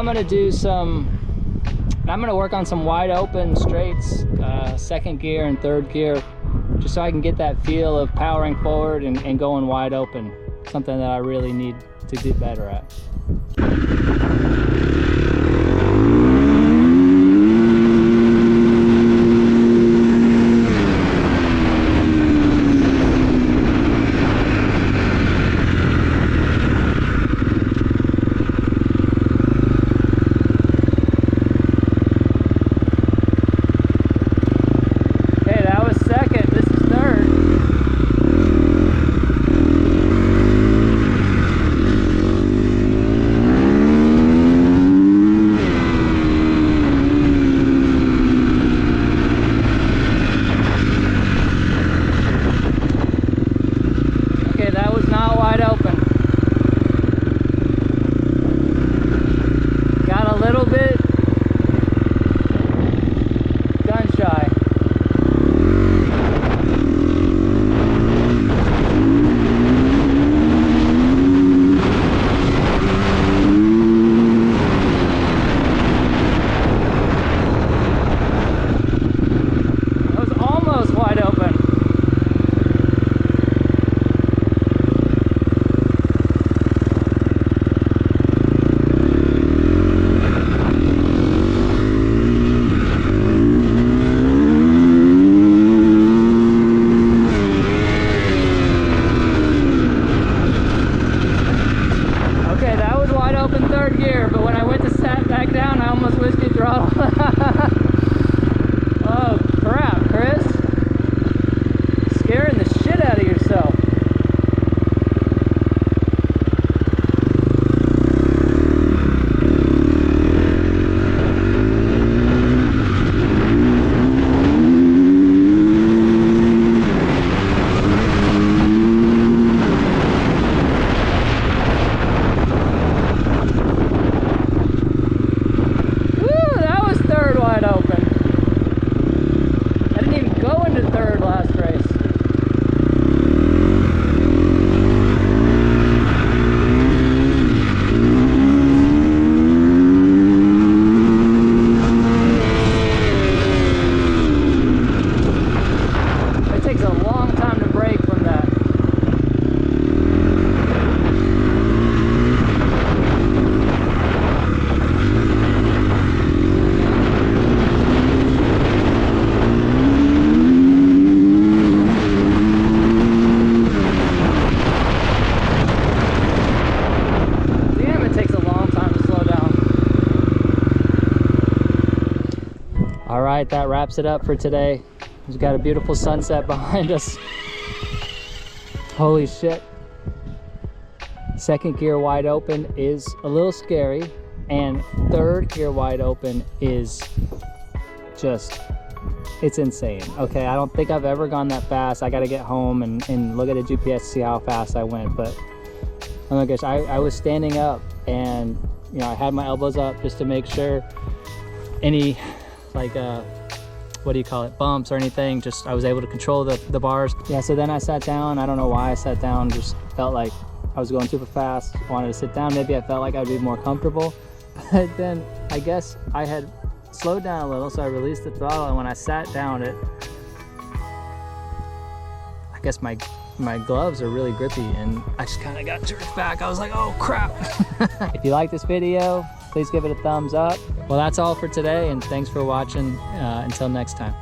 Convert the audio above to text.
gonna do I'm gonna work on some wide open straights, second gear and third gear, just so I can get that feel of powering forward and going wide open. Something that I really need to get better at. Oh crap, Chris. Scaring the shit out of yourself. All right, that wraps it up for today. We've got a beautiful sunset behind us. Holy shit. Second gear wide open is a little scary, and third gear wide open is just, it's insane. Okay, I don't think I've ever gone that fast. I gotta get home and look at the GPS to see how fast I went, but oh my gosh, I was standing up and, you know, I had my elbows up just to make sure any, like, what do you call it, bumps or anything, just I was able to control the bars. Yeah, so then I sat down. I don't know why I sat down, just felt like I was going super fast, wanted to sit down. Maybe I felt like I'd be more comfortable, but then I guess I had slowed down a little, so I released the throttle, and when I sat down, I guess my gloves are really grippy, and I just kind of got jerked back. I was like, oh crap. If you like this video, please give it a thumbs up. Well, that's all for today, and thanks for watching. Until next time.